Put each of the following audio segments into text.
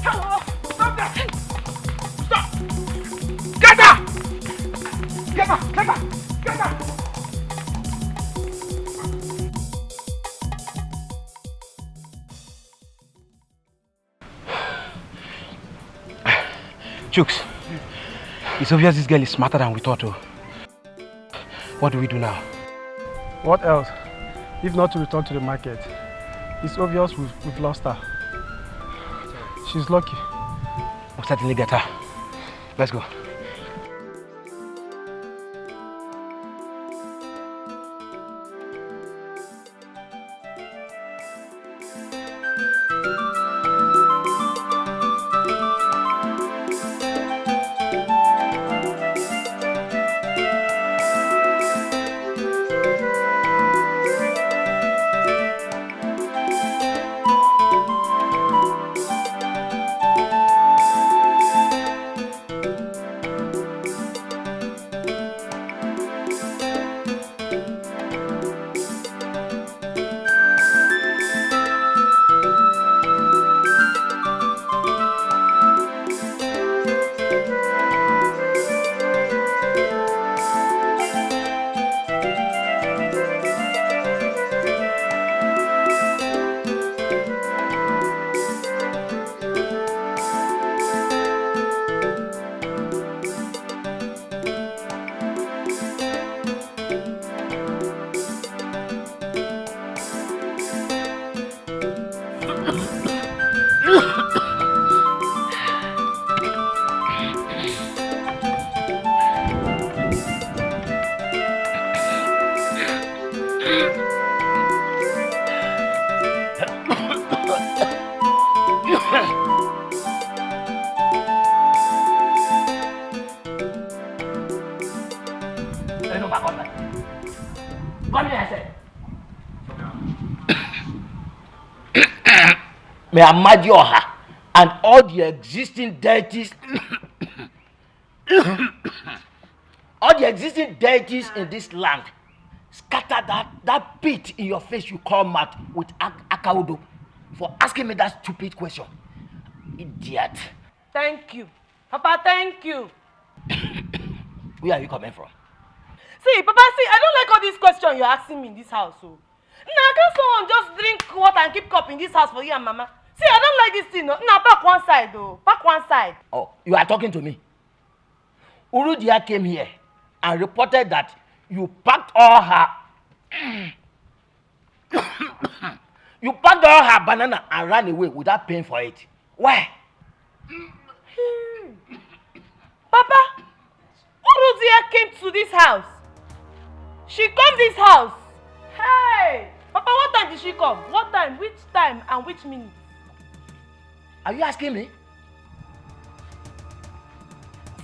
Stop that! Stop! Get her! Get her! Get her! Get her! Chooks, it's obvious this girl is smarter than we thought. Oh. What do we do now? What else? If not to return to the market. It's obvious we've lost her. She's lucky. We'll certainly get her. Let's go. May Amadioha and all the existing deities in this land scatter that pit in your face you call mouth with Akaudo for asking me that stupid question. Idiot. Thank you. Papa, thank you. Where are you coming from? See, Papa, I don't like all these questions you're asking me in this house. So. Now, can someone just drink water and keep cup in this house for you and Mama? See, I don't like this thing. No. Now, back one side, though. Back one side. Oh, you are talking to me. Urudia came here and reported that you packed all her banana and ran away without paying for it. Why? Papa, Urudia came to this house. She come this house. Hey! Papa, what time did she come? What time? Which time and which minute? Are you asking me?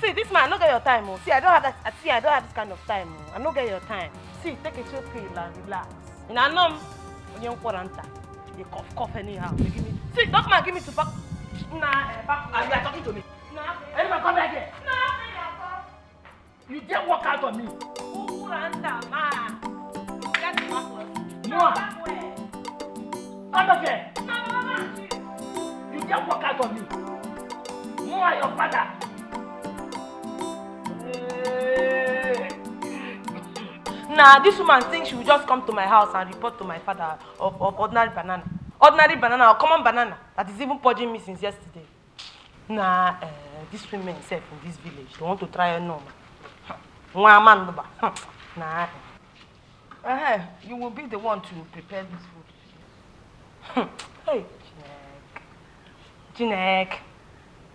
See, this man, I don't get your time. Oh. See, I don't have that. See, I don't have this kind of time. Oh. I don't get your time. See, take a chill pill and relax. In a numb, when you're quaranta, you cough anyhow. You give me. See, don't man, give me to back. Nah, back. You are talking to me. Nah. Anyone come back here? Nah, you dare walk out on me. Quaranta, man. No. Come back here. You dare walk out on me. More your father. Nah, this woman thinks she will just come to my house and report to my father of ordinary banana. Ordinary banana or common banana that is even purging me since yesterday. Nah, these women self in this village, they want to try a normal. Nah. You will be the one to prepare this food. Hey, Jinek.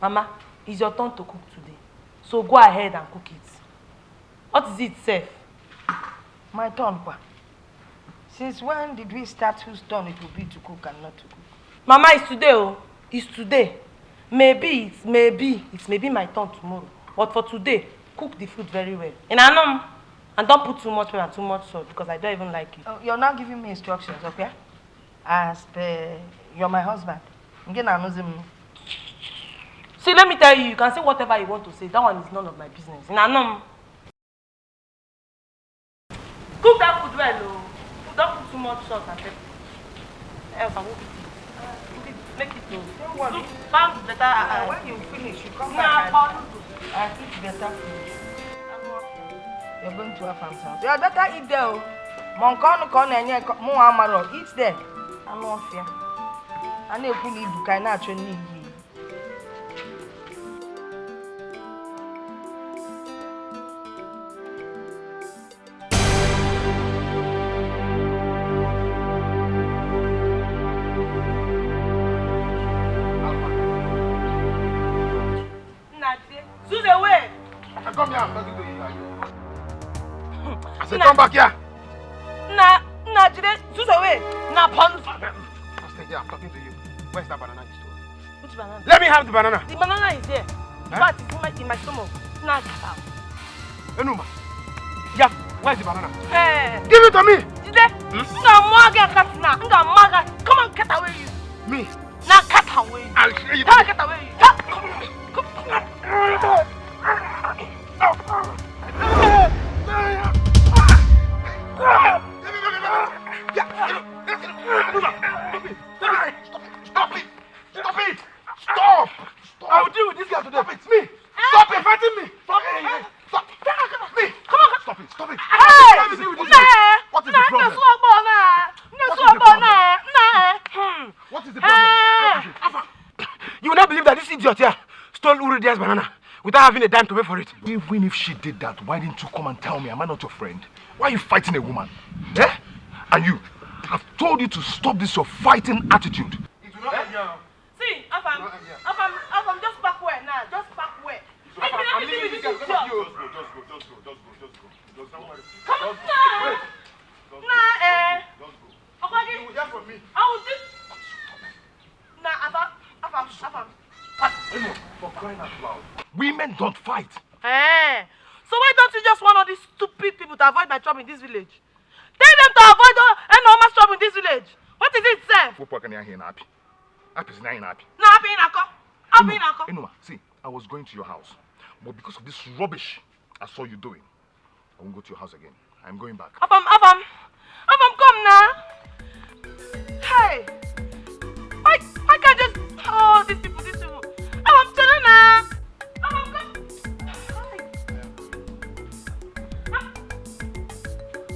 Mama, it's your turn to cook today. So go ahead and cook it. What is it, Seth? My turn, Pa. Since when did we start whose turn it will be to cook and not to cook? Mama, it's today, oh. It's today. Maybe it's my turn tomorrow. But for today, cook the food very well. And don't put too much pepper and too much salt because I don't even like it. Oh, you're not giving me instructions, okay? As per you're my husband. See, let me tell you, you can say whatever you want to say. That one is none of my business. Cook that food well, oh. Don't put too much salt and pepper. Else I won't eat it. Make it too. Don't worry. Pound better. When you finish, you come back and eat better food. You're going to have some. You better eat there. Eat there. I'm not fear. I know you need to kind of need. Come here, I'm talking to you. I said, come back here. Today, Zeus away. Now, pond. Stay here, I'm talking to you. Where's that banana you stole? Which banana? Let me have the banana. The banana is there. But it's in my stomach. Now, get out. Enuma. Yeah, where's the banana? Hey. Give it to me. Today, come on, cut away you. Me? Now, cut away. I'll show you. Cut away. Come. Stop! I will deal with this guy today. It's me. Stop fighting me. Stop. Me. Come on. Stop it. What is the problem? What is the problem? You will not believe that this idiot here stole Uridia's banana without having a dime to pay for it. Even if she did that, why didn't you come and tell me? Am I not your friend? Why are you fighting a woman? Eh? And you, I've told you to stop this your fighting attitude. It will not end here. See, Afam, just back where now. Just back where. I'm leaving this guy because of you. Just go. Don't worry. Come on. Wait. Just go. Okay. You will hear from me. I will do. Afam. For crying out loud. Women don't fight. Eh. So why don't you just want all these stupid people to avoid my trouble in this village? Tell them to avoid enormous trouble in this village. What is it, sir? Enuma, see, I was going to your house, but because of this rubbish I saw you doing, I won't go to your house again. I'm going back. Afam, come now. Hey, I can't just. Oh, these people. Afam, tell her now. Afam, come.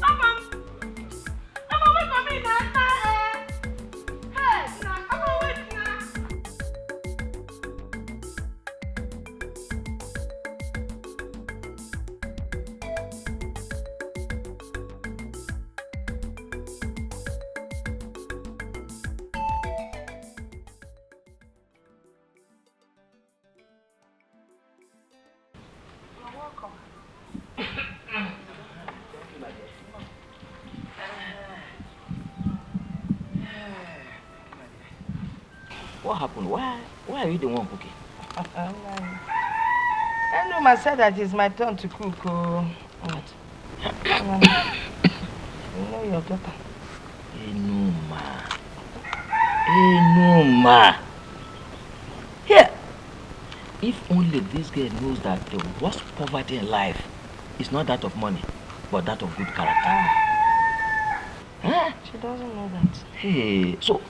Afam, wait for me now. Hey, Afam, wait now. What happened? Why are you the one cooking? Enuma said that it's my turn to cook. What? You know your daughter. Enuma. Here. If only this girl knows that the worst poverty in life is not that of money, but that of good character. Huh? She doesn't know that. Hey, so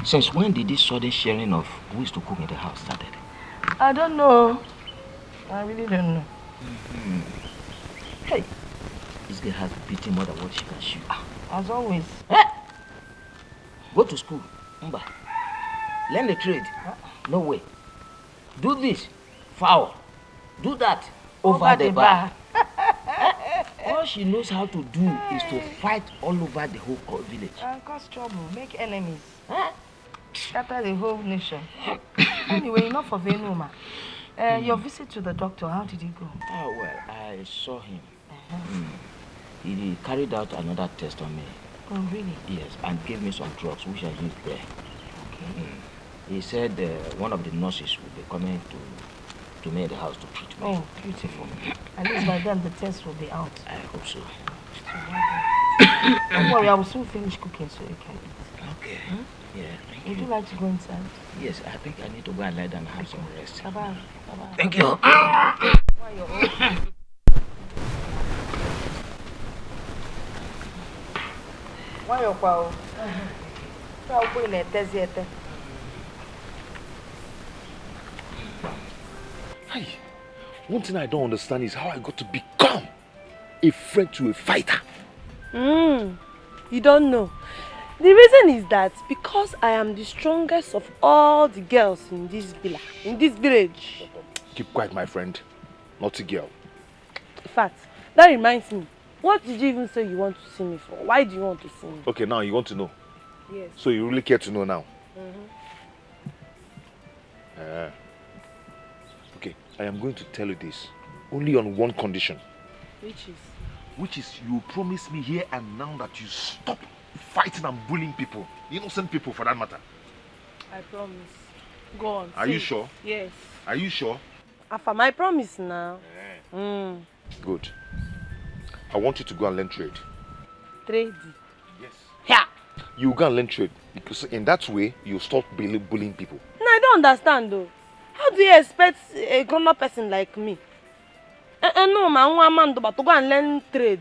since when did this sudden sharing of who is to cook in the house started? I don't know. I really don't know. Hey, this girl has beaten more than what she can chew. As always. Go to school, Mba. Learn the trade. No way. Do this, foul. Do that, over the bar. All she knows how to do is to fight all over the whole village. And cause trouble, make enemies. Scatter the whole nation. Anyway, enough of Enuma. Your visit to the doctor, how did it go? Oh, well, I saw him. He carried out another test on me. Oh, really? Yes, and gave me some drugs which I used there. Okay. He said one of the nurses will be coming to me at the house to treat me. Oh, beautiful. At least by then the test will be out. I hope so. Don't worry, I will soon finish cooking so you can eat. Okay. Yeah, thank Would you like to go inside? Yes, I think I need to go and lie down and have some rest. Bye-bye. Thank you. Why you're old? Why you're old? Why you're going to Hey, one thing I don't understand is how I got to become a friend to a fighter. You don't know. The reason is that because I am the strongest of all the girls in this village. Keep quiet, my friend. Naughty girl. In fact, that reminds me. What did you even say you want to see me for? Why do you want to see me? Okay, now you want to know. Yes. So you really care to know now? Okay, I am going to tell you this. Only on one condition. Which is? Which is you promise me here and now that you stop fighting and bullying people. Innocent people for that matter. I promise. Go on. Are you sure? Yes. Are you sure? After my promise now. Good. I want you to go and learn trade. Trade? Yes. Yeah. You go and learn trade because in that way you stop bullying people. No, I don't understand though. How do you expect a grown-up person like me? No, man, but to go and learn trade.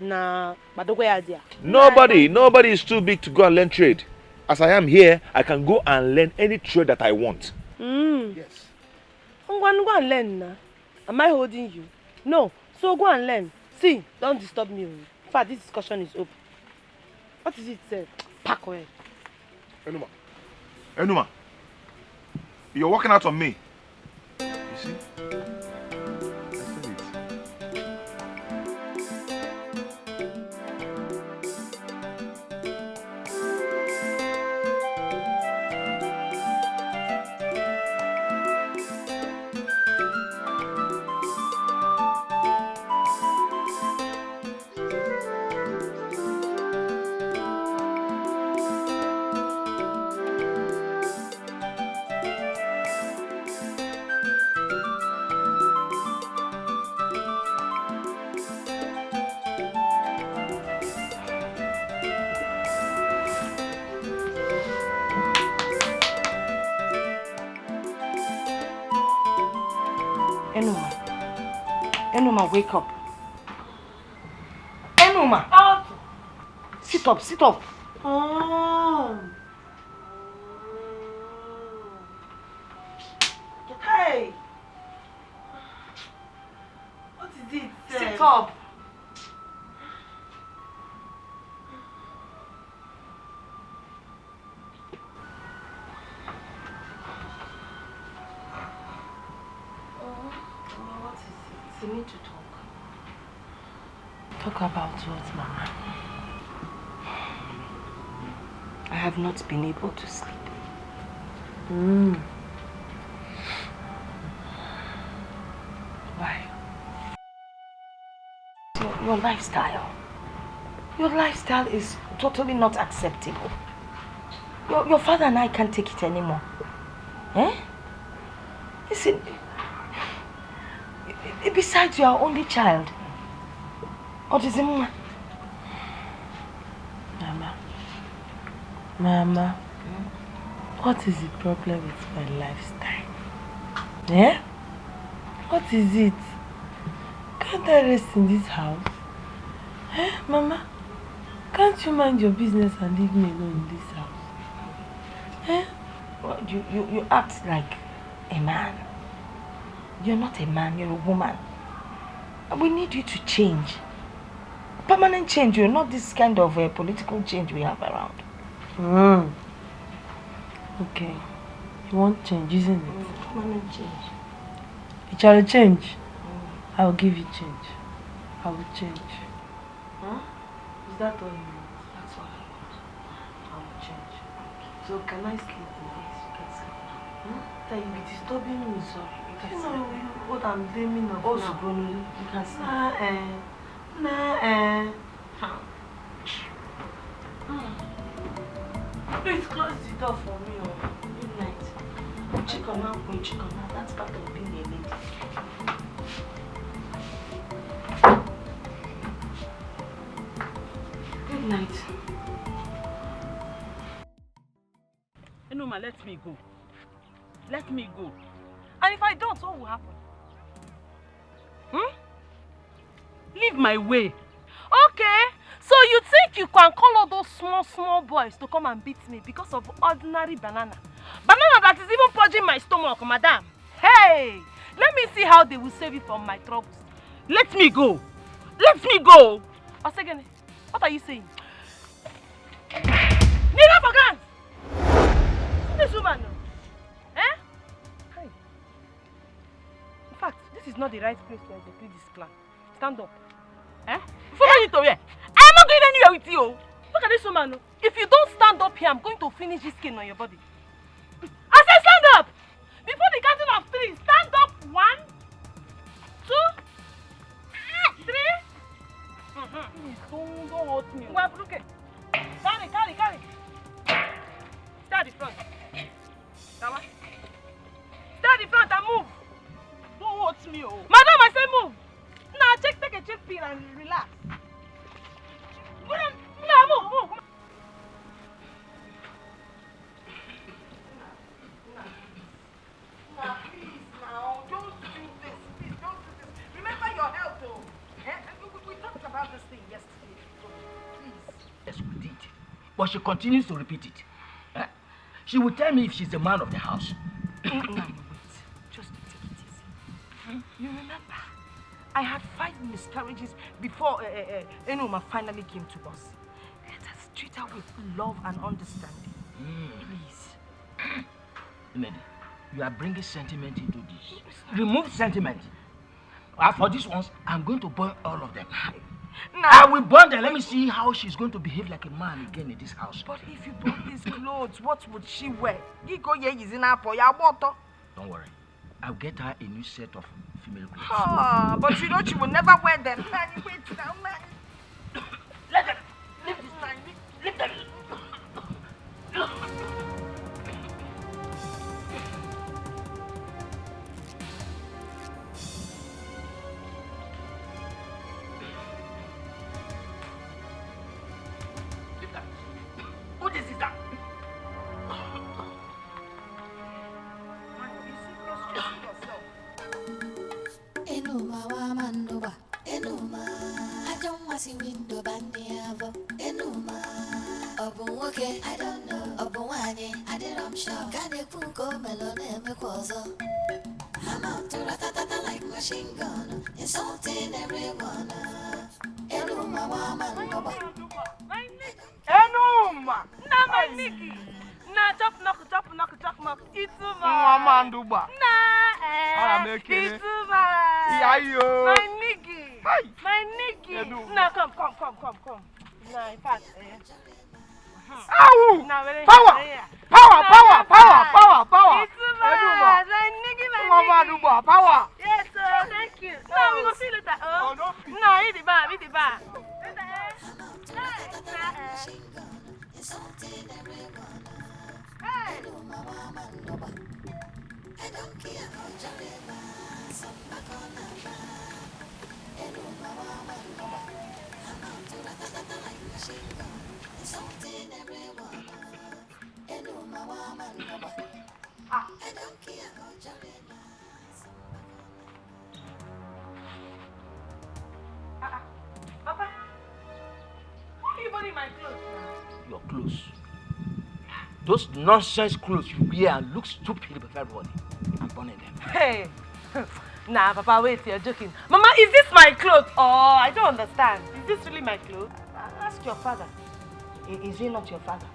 Nah, but the way I do. Nobody is too big to go and learn trade. As I am here, I can go and learn any trade that I want. Yes. I'm going to go and learn now. Am I holding you? No. So go and learn. See, don't disturb me. In fact, this discussion is open. What is it, sir? Pack away. Enuma, you're working out on me. You see? Enuma, wake up. Enuma! Sit up, sit up. Hey! What is it? Sit up. We need to talk. Talk about what, Mama? I have not been able to sleep. Why? Your lifestyle. Your lifestyle is totally not acceptable. Your father and I can't take it anymore. Eh? Listen. Besides, you are only child. Autism. Mama, what is the problem with my lifestyle? Eh? What is it? Can't I rest in this house? Eh, Mama? Can't you mind your business and leave me alone in this house? Eh? Well, you act like a man. You're not a man, you're a woman. And we need you to change. Permanent change, you're not this kind of political change we have around. Okay. You want change, isn't it? Permanent change. You shall change. I will give you change. I will change. Huh? Is that all you want? That's all I want. I will change. So can I sleep now? Yes, you can sleep now. That you be disturbing me, sorry. You can You sleep. know what I'm dreaming of Also, now. you can sleep. Please close the door for me. Good night. Chicken now, chicken now. That's part of being a lady. Good night. Enuma, let me go. Let me go. And if I don't, what will happen? Leave my way. Okay. So you think you can call all those small boys to come and beat me because of ordinary banana? Banana that is even purging my stomach, madam. Hey! Let me see how they will save you from my troubles. Let me go. Let me go. Osegene, what are you saying? Nina Fagan! This woman, no? Eh? Hey. In fact, this is not the right place to execute this plan. Stand up. Eh? Follow me to where? I am not going anywhere with you. Look at this woman. No? If you don't stand up here, I'm going to finish this skin on your body. I said stand up! Before the counting of 3, stand up. 1, 2, 3. Please, don't hurt me. Well, look at. Carry. Stay at the front. Stay at the front and move. Don't hurt me, oh. Madam, I said move. Now take a chill pill and relax. Now move. Now, please, now, don't do this. Please, don't do this. Remember your health, though. We talked about this thing yesterday. So, please. Yes, we did. But she continues to repeat it. She will tell me if she's the man of the house. No, wait. Just take it easy. You remember, I had 5 miscarriages before Enuma finally came to us. Let us treat her with love and understanding. Please. Imedi, you are bringing sentiment into this. Remove sentiment. For these ones, I'm going to burn all of them. I will burn them. Let me see how she's going to behave like a man again in this house. But if you burn these clothes, what would she wear? Don't worry. I'll get her a new set of female clothes. Ah, but you know she will never wear them. Wait now, man. Let them. Leave this man. Leave them. What is that? Enuma wa mandoba, Enuma. I don't want to see window bandiavo, Enuma. Obuwoke, I don't know. Obuwanye, I did I'm sure. Kade puko melone mekwazo. I'm out to ratatata like machine gun, insulting everyone. Enuma wa mandoba. Enuma! Na my Nikki! Na chop knock. Ituma! Manduba. Na Ituma! Yayo. My Nikki! My Nikki! Now come. Now in fact, Ow! now very Power! Ituma! My Nikki! Manduba, power! Yes, sir. Thank you. No, we go see later. Oh, no. No, eat the bar. Hey. Papa, why are you burning my clothes now? Your clothes. Those nonsense clothes you wear and look stupid with everybody. I'm burning them. Hey. Nah, Papa, wait, you're joking. Mama, is this my clothes? Oh, I don't understand. Is this really my clothes? Ask your father. Is he not your father?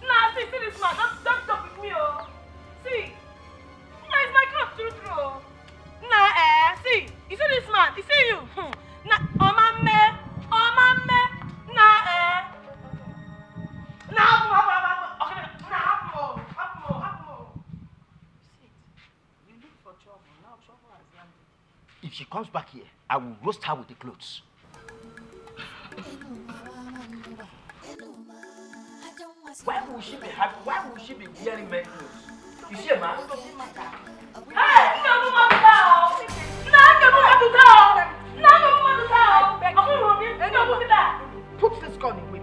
Nah, see this man. Don't talk with me, oh. See. Nah, it's my clothes, true. Nah, see. You see this man? You see you? Nah, Omame. Nah, Nah, If she comes back here, I will roast her with the clothes. Why would she be wearing men's clothes? You see a man? hey, Put this gun away.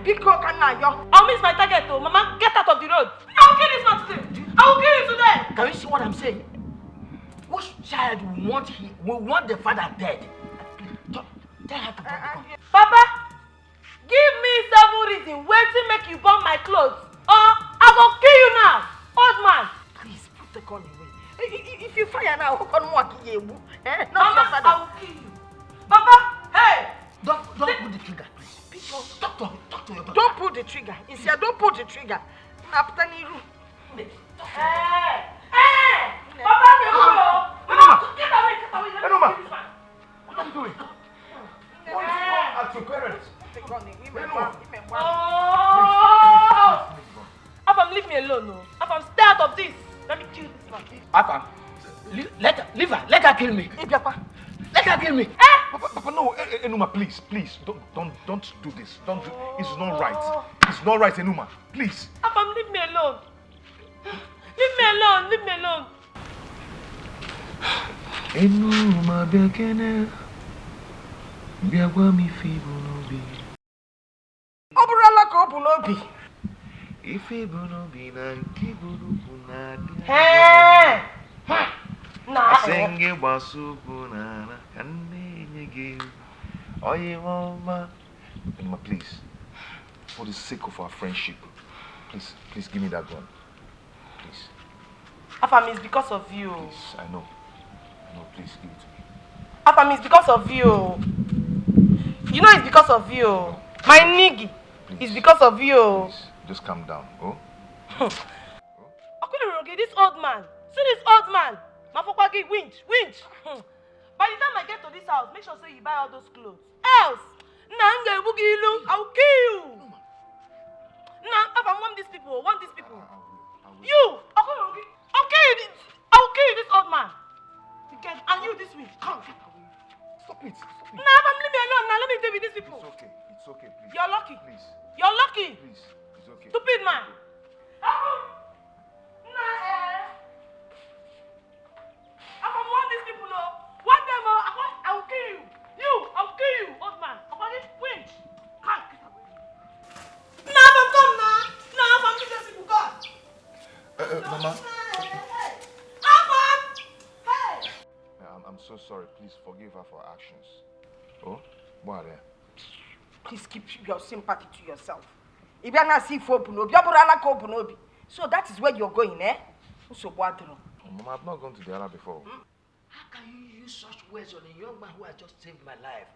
Biko Kanayo. I'll miss my target, though. Mama, get out of the road. I'll kill this man today. I will kill you today. Can you see what I'm saying? Which child will want the father dead? Tell her to come. Papa, give me 7 reasons where to make you burn my clothes. Or I will kill you now, old man. Please put the gun away. If you fire now. Not your father. I will kill you. Papa, hey! Don't pull the trigger, please. Talk to your daughter. Don't pull the trigger. Isia, don't pull the trigger. Papa, get away. Enuma! What are you doing? Why did you come at your parents? Afam, leave me alone, no. Afam, stay out of this. Let me kill this man. Afam, leave her. Let her kill me. Let her kill me. Papa, no, Enuma, please, don't do this. Don't do. It's not right. It's not right, Enuma. Please. Afam, leave me alone. Leave me alone. Enuma bekene, biagwa mi fibu nobi. Oburala ko bunobi. Ife bunobi na kibu bunadi. Hey! Senge basu bunana kande nyege. Oye mama. Enuma, please. For the sake of our friendship, please give me that gun. Please. Afam, it's because of you. Please, I know. Please give it to me. Afam, it's because of you. You know it's because of you. My niggy. It's because of you. Please, just calm down, oh? Okay, this old man. See this old man. Mafokwagi, winch. By the time I get to this house, make sure say you buy all those clothes. Else, I will kill you. Afam, want these people. You, okay, I will kill you, this old man. And you this week. Come. Stop it. Nah, Afam, leave me alone. Now let me deal with these people. It's okay, please. You're lucky. Please. You're lucky. Please, it's okay. Stupid man. Afam, want these people, want them, I will kill you. I will kill you, old man. Winch. Come. Nah, Afam, come now. Nah, Afam, leave these people, go. Mama. Afam! Hey! I'm so sorry. Please forgive her for her actions. Oh, what are there? Please keep your sympathy to yourself. So that is where you're going, eh? Mama, I've not gone to the other before. How can you use such words on a young man who has just saved my life?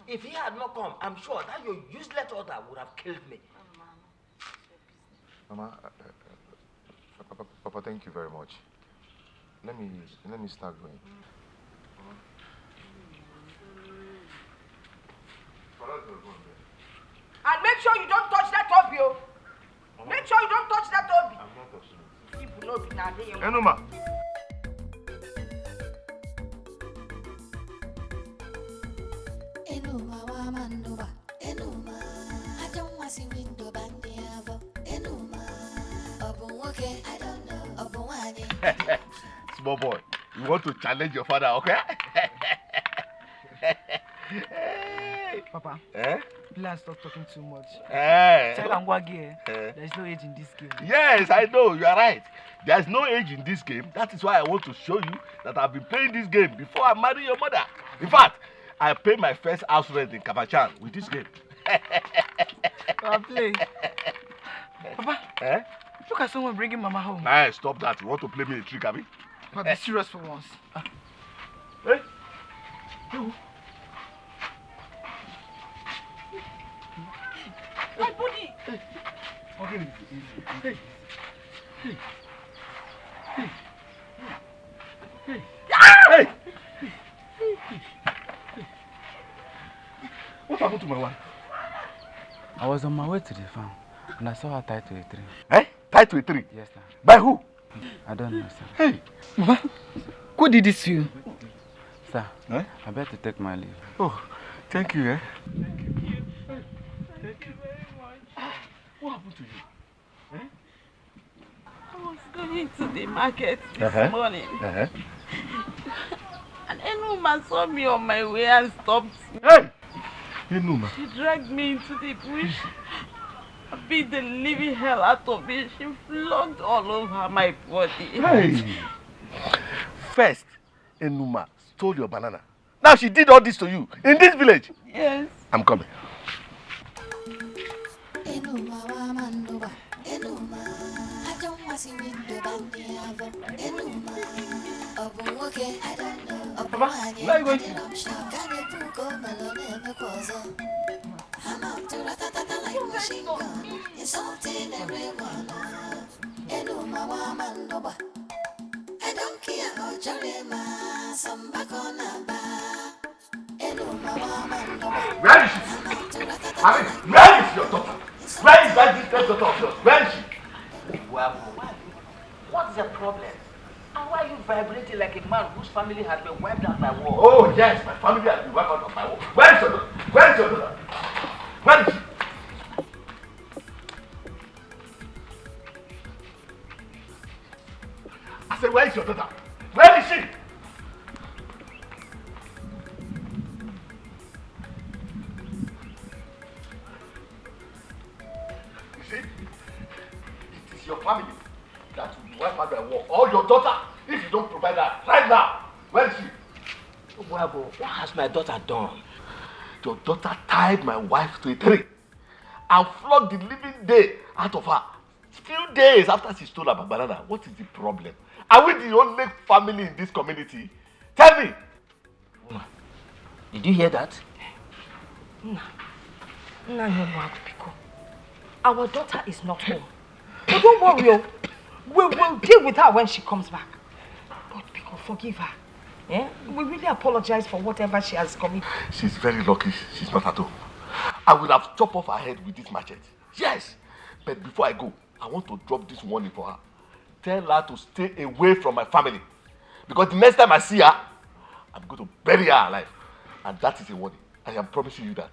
If he had not come, I'm sure that your useless order would have killed me. Mama, Papa, thank you very much. Let me start going. And make sure you don't touch that obi. Make sure you don't touch that obi. I'm not touching it. People know be na dey. Enuma. Enuma wa mandoba. Enuma. I don't want see window bandi avo. Enuma. Obu okay, I don't know. Obu wani. Small boy, you want to challenge your father, okay? Papa. Eh? Please stop talking too much. There's no age in this game. Yes, I know, you are right. There's no age in this game. That is why I want to show you that I've been playing this game before I marry your mother. In fact, I paid my first house rent in Kabachan with this game. Papa, play. Papa, look at someone bringing Mama home. Nah, stop that. You want to play me a trick, Abi? Papa, be serious for once. Hey? My body. Okay, hey. Hey! What happened to my wife? I was on my way to the farm and I saw her tied to a tree. Eh? Tied to a tree? Yes, sir. By who? I don't know, sir. Hey! Mama, who did this to you? Sir, I better take my leave. Oh, thank you, eh? Thank you very much. What happened to you? I was going to the market this morning. And Enuma saw me on my way and stopped. Hey! Enuma. She dragged me into the bush. I beat the living hell out of me. She flogged all over my body. Hey! First, Enuma stole your banana. Now she did all this to you in this village. Yes. I'm coming. Enuma wa mandoba. Enuma. I don't want see window bandi avo. Enuma. Obu I don't know. Papa, where are you going to? I'm up to ratatata like machine gun, insulting everyone. I don't care about Jarema, some back on a bar. Where is she? I mean, where is your daughter? Where is that distant daughter of yours? Where is she? Well, what's the problem? And why are you vibrating like a man whose family has been wiped out by war? Oh yes, my family has been wiped out by war. Where is your daughter? Where is your daughter? Where is she? I said, where is your daughter? Where is she? You see, it is your family that will be wiped out by war. Or your daughter, if you don't provide her right now. Where is she? Well, what has my daughter done? Your daughter tied my wife to a tree and flogged the living day out of her. Few days after she stole her banana. What is the problem? Are we the only family in this community? Tell me. Did you hear that? No, our daughter is not home. But don't worry, we will deal with her when she comes back. But Pico, forgive her. Yeah? We really apologize for whatever she has committed. She's very lucky she's not at home. I would have chopped off her head with this machete. Yes. But before I go, I want to drop this warning for her. Tell her to stay away from my family. Because the next time I see her, I'm going to bury her alive. And that is a warning. I am promising you that.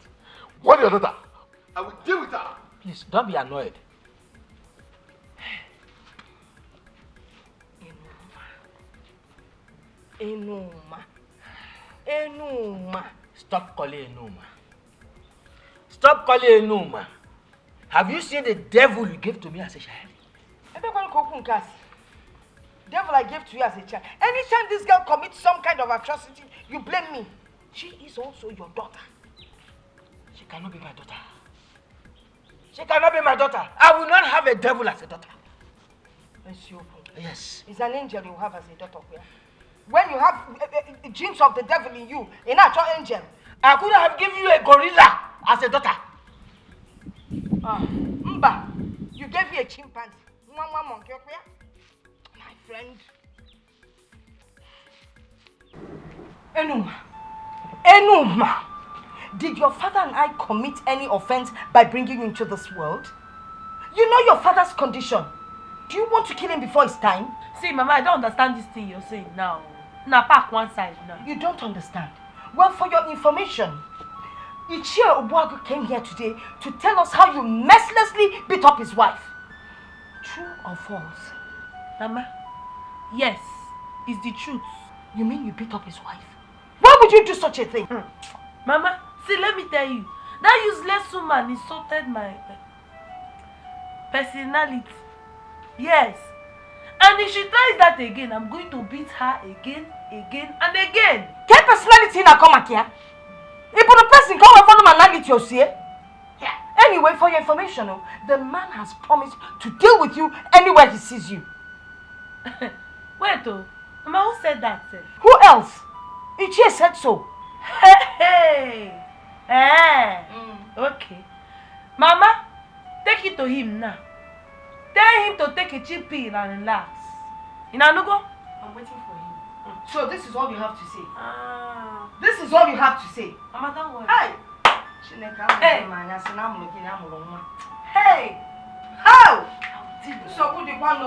Warn your daughter. I will deal with her. Please, don't be annoyed. Enuma. Stop calling Enuma. Stop calling Enuma. Have you seen the devil you gave to me as a child? Devil I gave to you as a child. Anytime this girl commits some kind of atrocity, you blame me. She is also your daughter. She cannot be my daughter. She cannot be my daughter. I will not have a devil as a daughter. Yes. It's an angel you have as a daughter. When you have genes of the devil in you, a natural angel. I could have given you a gorilla as a daughter. Mba, you gave me a chimpanzee. My friend. Enuma, did your father and I commit any offense by bringing you into this world? You know your father's condition. Do you want to kill him before his time? See, Mama, I don't understand this thing you're saying now. Now, park one side now. You don't understand. Well, for your information, Ichie Obuagu came here today to tell us how you mercilessly beat up his wife. True or false? Mama, yes, it's the truth. You mean you beat up his wife? Why would you do such a thing? Mama, see, let me tell you. That useless woman insulted my personality. Yes. And if she tries that again, I'm going to beat her again, and again. Get personality na come here. If the person come and follow my nugget, you see. Anyway, for your information, the man has promised to deal with you anywhere he sees you. Wait, Mama, who said that? Who else? Ichie said so. Okay. Mama, take it to him now. Tell him to take a cheap pill and relax. In Anugo? I'm waiting for him. So this is all you have to say. This is all you have to say. Mama, don't worry. Hey! Hey! How? So good you want to.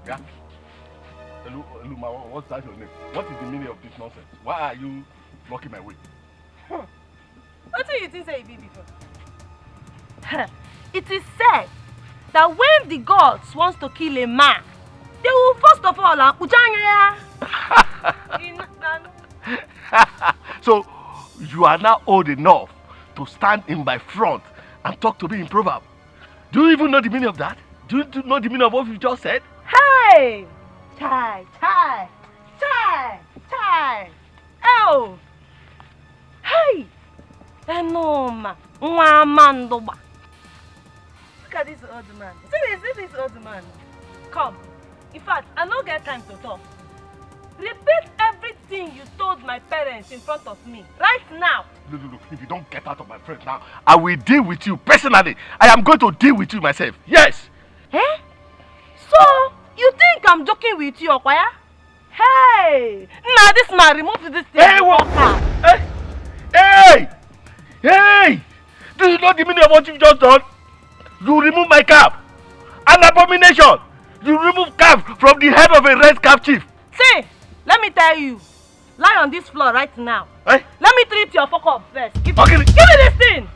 Yeah? Eluma, what's that your name? What is the meaning of this nonsense? Why are you blocking my way? What do you think say it be before? It is said that when the gods wants to kill a man, they will first of all So you are now old enough to stand in my front and talk to me in proverb. Do you even know the meaning of that? Do you know the meaning of what you just said? Hey! Chai! Oh! Hey! Enoma! Nwamandoba! Look at this old man. See this old man. Come. In fact, I don't get time to talk. Repeat everything you told my parents in front of me, right now. Look, if you don't get out of my front now, I will deal with you personally. I am going to deal with you myself. Yes. Eh? So, you think I'm joking with you, Okwaya? Hey! Now this man, remove this thing. Hey, what? Hey! Do you know the meaning of what you've just done? You remove my cap. An abomination. You remove cap from the head of a red cap chief. See, let me tell you. Lie on this floor right now. Eh? Let me treat your fuck up first. Give Okay. me this thing.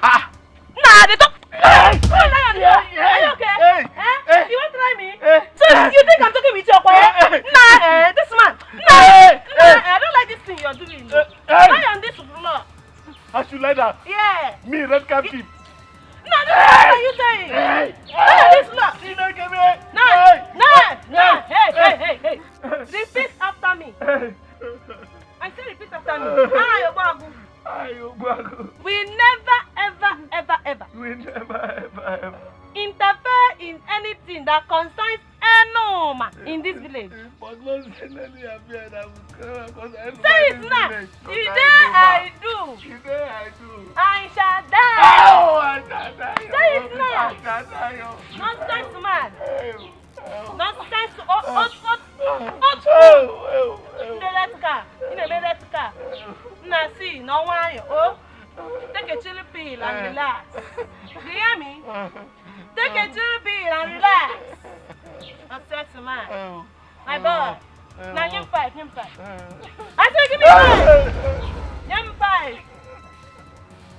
Nah, they talk. Hey! Lie on the floor. Are you okay? Hey! Hey! You want to try me? Hey! So you think I'm talking with you, Okwaya? Nah, this man. I don't like this thing you're doing. Lie on this floor. I should lie down. Yeah. Me, red cap chief. No, this is what you saying. Lie on this floor. You don't get me. Hey. Repeat after me. I say repeat after me. We never, ever interfere in anything that concerns Enoma in this village. Say it now. Today I do. I shall die. Say it now. Nonsense man. Nonsense. Now see, no one. Oh, take a chili pill and relax. Do you hear me? Take a chili pill and relax. Nonsense man. My boy. Now him fight. I say give me five. Him fight.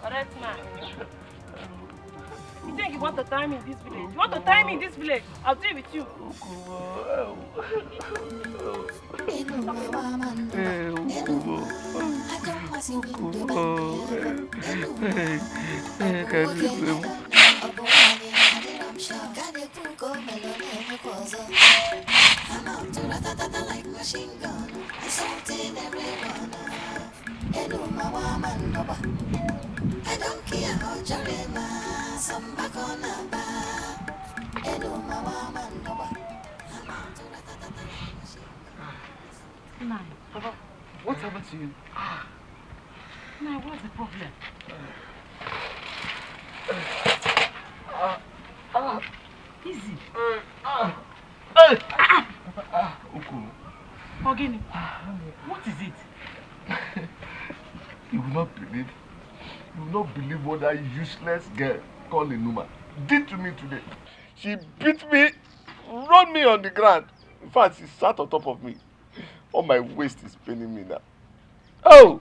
Correct man. You think you want to tie me in this village? You want to tie me in this village? I'll deal with you. I don't care how Jarema, some back on a bar. Papa, what happened to you? Nai, what's the problem? Easy. Ogini, what is it? You will not believe what that useless girl called Enuma did to me today. She beat me, rolled me on the ground. In fact, she sat on top of me. All my waist is paining me now. Oh!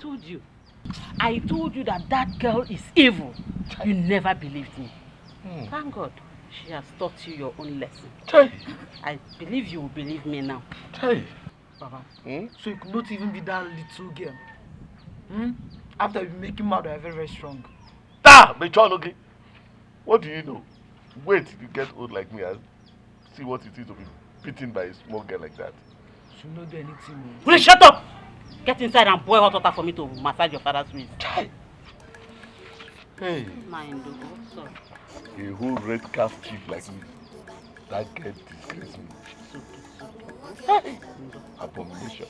I told you that girl is evil. You never believed me. Thank God she has taught you your own lesson. I believe you will believe me now. Papa, so it could not even be that little girl. After you make him out, you are very, very strong. Bechonogi. What do you know? Wait till you get old like me and see what it is to be beaten by a small girl like that. She will not do anything. Please shut up! Get inside and boil hot water for me to massage your father's waist. Hey. Mind, sorry. A whole red calf chief like me. That girl disgraces me. Hey. Abomination.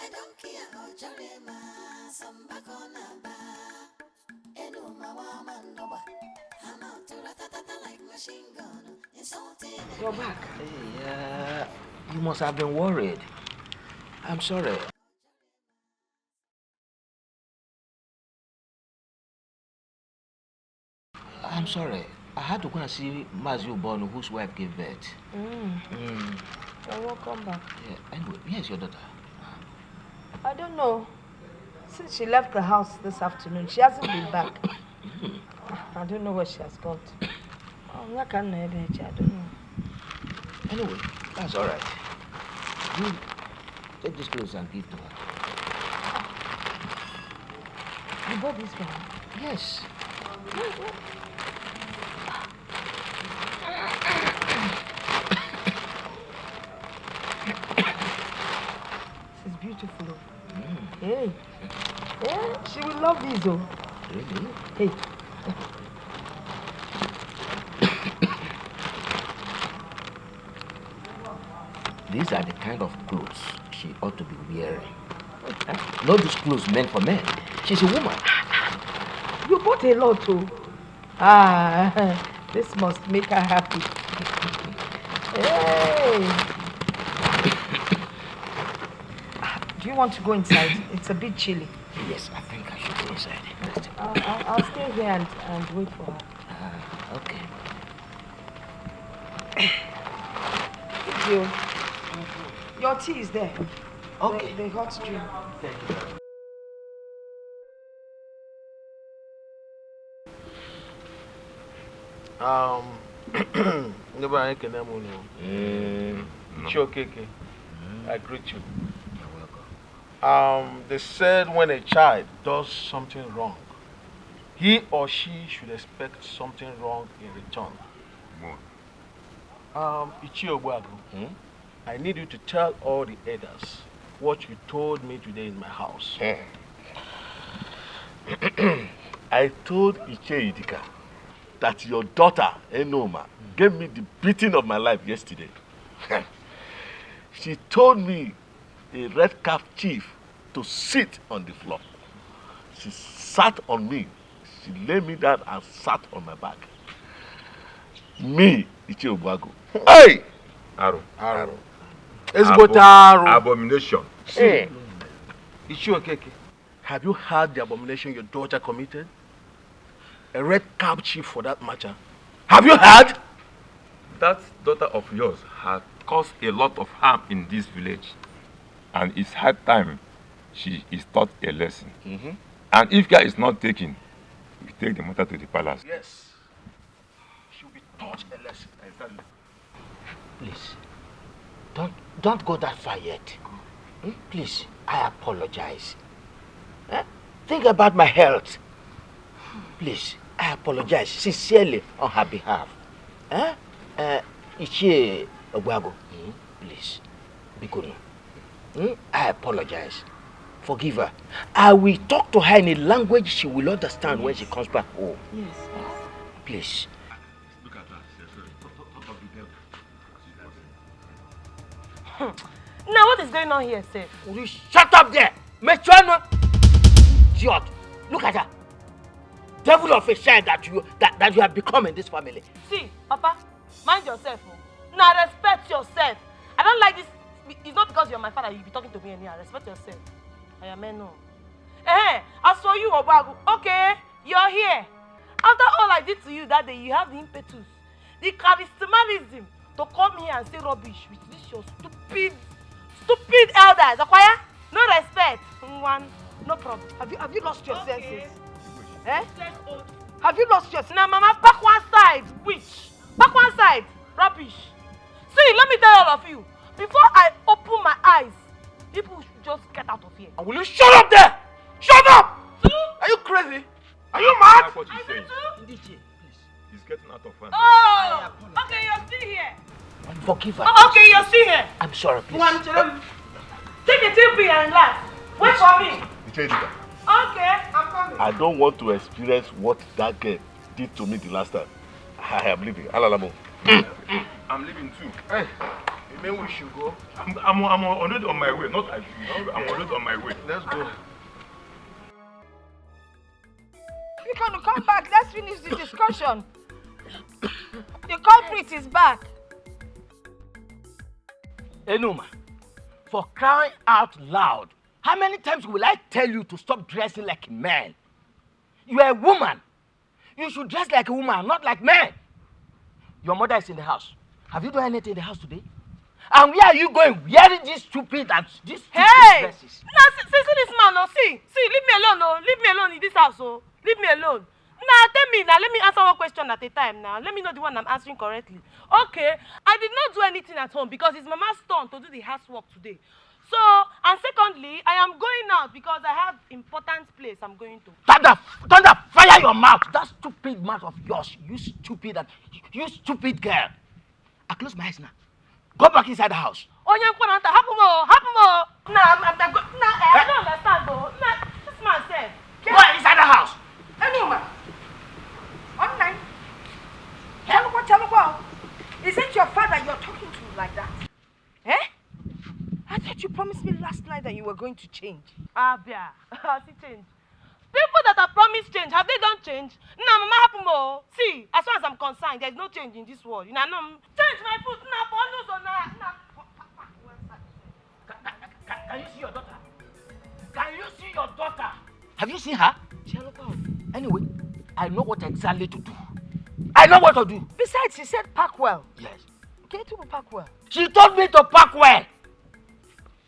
I don't care how Jarema, some back on a bar. Enuma Wamandoba. I'm out to ratatata like machine gun. Insulting. You're back. Hey, you must have been worried. I'm sorry. I'm sorry. I had to go and see Mazu Bono, whose wife gave birth. You're welcome back. Yeah. Anyway, where's your daughter? I don't know. Since she left the house this afternoon, she hasn't been back. I don't know where she has gone to. I don't know. Anyway, that's all right. You take these clothes and give to her. You bought this for her? Yes. She's beautiful. Hey. Yeah, she will love these though. Really? Hey. These are the kind of clothes she ought to be wearing. Not these clothes meant for men. She's a woman. You bought a lot too. Ah, this must make her happy. Hey. Do you want to go inside? It's a bit chilly. Yes, I think I should go inside. I'll stay here and wait for her. Okay. Thank you. Your tea is there. Okay. The hot drink. Thank you. Nobody can know. Chokeke. I greet you. You're welcome. They said when a child does something wrong, he or she should expect something wrong in return. Ichi Ogbuagu, I need you to tell all the elders what you told me today in my house. I told Iche Idika that your daughter, Enoma, gave me the beating of my life yesterday. She told me, a red cap chief, to sit on the floor. She sat on me. She laid me down and sat on my back. Me, Iche Ogbuagu. Hey! Aro. Abomination. Hey. Ichi Okeke, have you heard the abomination your daughter committed? A red cap chief for that matter. Have you heard? That daughter of yours has caused a lot of harm in this village. And it's high time she is taught a lesson. And if care is not taken, we take the matter to the palace. Yes. She'll be taught a lesson. Exactly. Please, don't go that far yet. Please, I apologize. Think about my health. Please, I apologize sincerely on her behalf. Ichie Ogbuagu, please, Bikono. I apologize. Forgive her. I will talk to her in a language she will understand when she comes back home. Yes. Please. Look at that. Talk of the devil. Now what is going on here, sir? Will you shut up there? Mechuano! Idiot! Look at her. Devil of a child that you have become in this family. See, Papa, mind yourself. Now respect yourself. I don't like this. It's not because you're my father you'll be talking to me anyhow. Respect yourself. I am no. I saw you, Ogbuagu. Okay, you're here. After all I did to you that day, you have the impetus, the charismatism to come here and say rubbish with this your stupid elders. Acquire? No respect. One, no problem. Have you lost your senses? Eh? Have you lost your senses? Now, Mama, back one side, witch. Back one side, rubbish. See, let me tell all of you. Before I open my eyes, people should just get out of here. Will you shut up there? Shut up! Are you crazy? Are you mad? That's what he's saying. Please. He's getting out of hand. Oh, okay, you're still here. Forgive her. Oh, okay, you're still here. I'm sorry, please. Take a deep breath and relax. Wait for me. Iche Idika, Okay, I'm coming. I don't want to experience what that girl did to me the last time. I am leaving. Alalamo. I'm leaving too. Hey, you mean we should go? I'm already on my way. Not I should. I'm already on my way. Let's go. You can come back. Let's finish the discussion. The culprit is back. Enoma, for crying out loud, how many times will I tell you to stop dressing like a man? You are a woman. You should dress like a woman, not like men. Your mother is in the house. Have you done anything in the house today? And where are you going wearing these stupid dresses? Now, see this man, no, see, leave me alone, no, leave me alone in this house, oh, leave me alone. Now tell me now, let me answer one question at a time now. Let me know the one I'm answering correctly. Okay, I did not do anything at home because it's Mama's turn to do the housework today. So, and secondly, I am going out because I have important place I'm going to. Thunder, fire your mouth. That stupid mouth of yours. You stupid girl. I close my eyes now. Go back inside the house. Onye Nkwananta, happen mo. Nah, I don't understand though. Nah, this man said. Go inside the house. Anyway, online. Tell is it your father you're talking to like that? Eh? I thought you promised me last night that you were going to change. Abia, see change. People that have promised change, have they done change? Nah, Mama happen mo. See, as far as I'm concerned, there's no change in this world. You know, change my foot. Nah, for no, Can you see your daughter? Can you see your daughter? Have you seen her? Anyway, I know what exactly to do. I know what to do. Besides, she said park well. Yes. Okay, to park well. She told me to park well.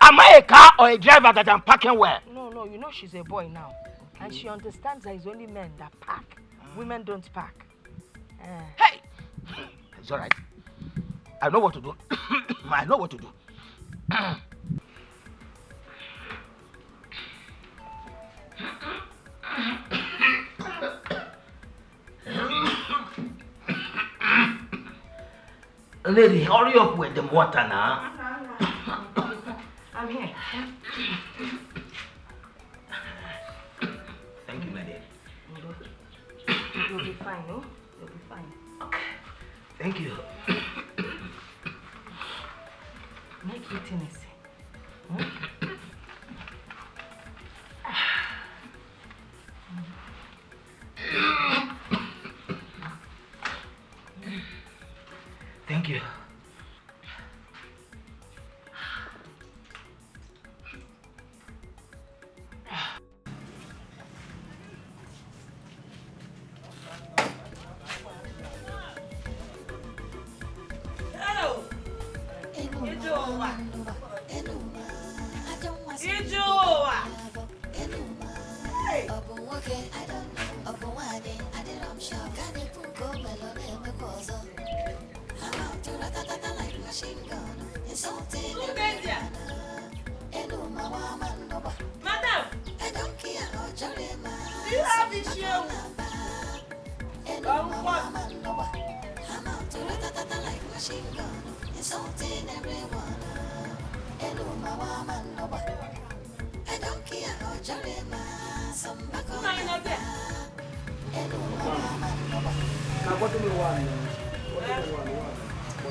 Am I a car or a driver that I'm parking well? No, you know she's a boy now. Okay. And she understands that it's only men that park. Women don't park. Hey! It's alright. I know what to do. I know what to do. Lady, hurry up with the water now. I'm here. Thank you, my dear. You'll be fine, no? You'll be fine. Okay. Thank you. Make it easy. Thank you.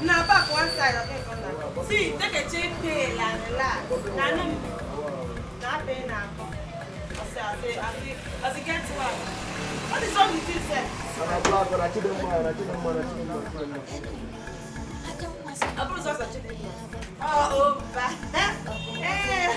Now back one side, okay, see, take a cheap pill and relax. Not paying now. As it gets one. What is wrong with you, sir? Oh, hey.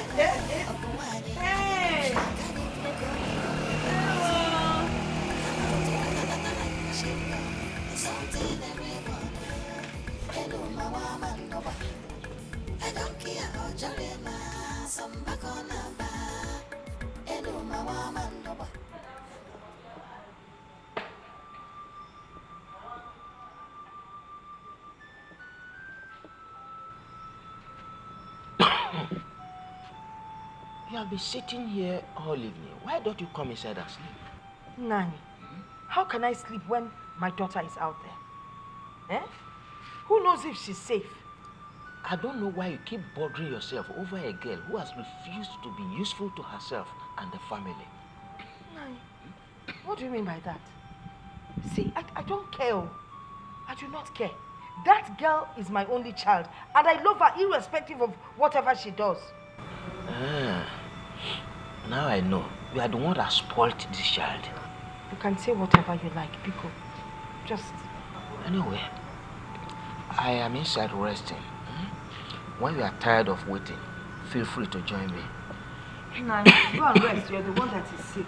You have been sitting here all evening. Why don't you come inside and sleep? Nani, how can I sleep when my daughter is out there? Eh? Who knows if she's safe? I don't know why you keep bothering yourself over a girl who has refused to be useful to herself and the family. Nani, what do you mean by that? See, I don't care. I do not care. That girl is my only child, and I love her irrespective of whatever she does. Now I know. You are the one that spoiled this child. You can say whatever you like, Biko. Just... Anyway, I am inside resting. When you are tired of waiting, feel free to join me. Nani, go and rest. You're the one that is sick.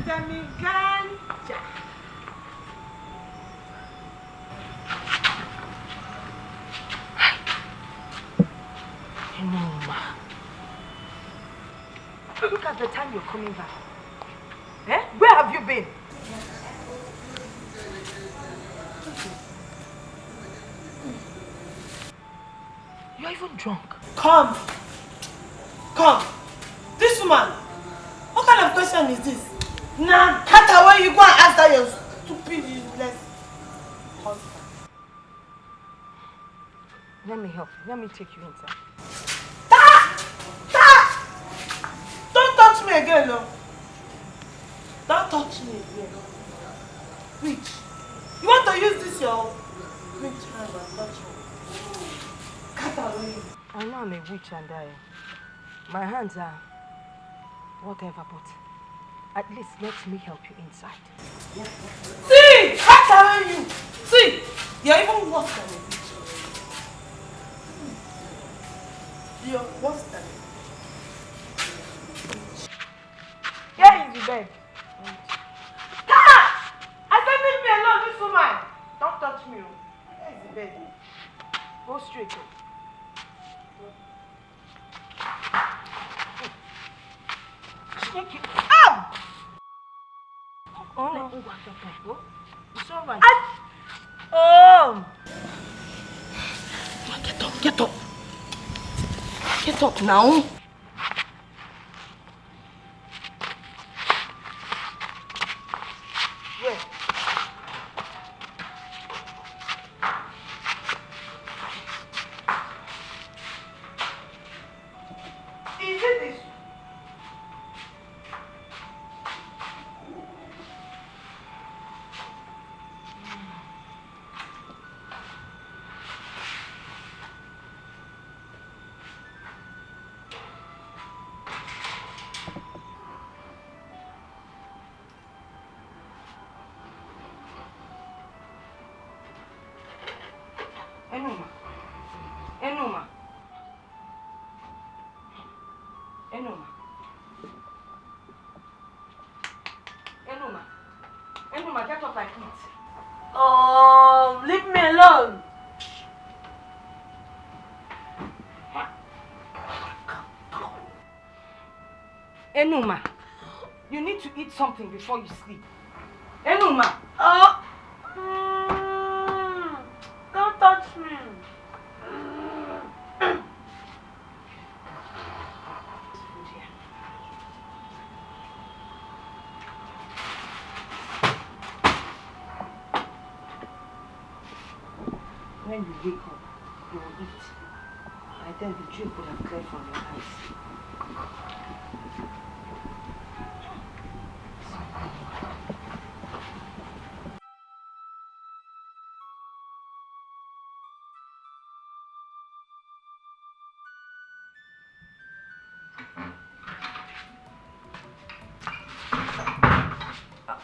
Ganja. Enoma. Look at the time you're coming back. Eh? Where have you been? You're even drunk. Come. This woman. What kind of question is this? Nah, cut away. You go and ask that your stupid, useless husband. Let me help you. Let me take you inside. Don't touch me again, no. Don't touch me again. Witch. You want to use this your witch hand and touch me? Cut away. I know I'm a witch and my hands are whatever, but at least let me help you inside. See! Cut away you! See! You're even worse than a witch. You're worse than a witch. Here is the bed. Ah! I said leave me alone, this woman. Don't touch me. Here is the bed. Go straight. Shake it. Ow! Oh no. It's all right. Oh! Get up. Get up now. Where? Is it this? Enuma, get up and eat. Oh, leave me alone. Enuma, you need to eat something before you sleep. Enuma. Oh. Don't touch me. When you wake up, you will eat. By then the drink will have cleared from your eyes.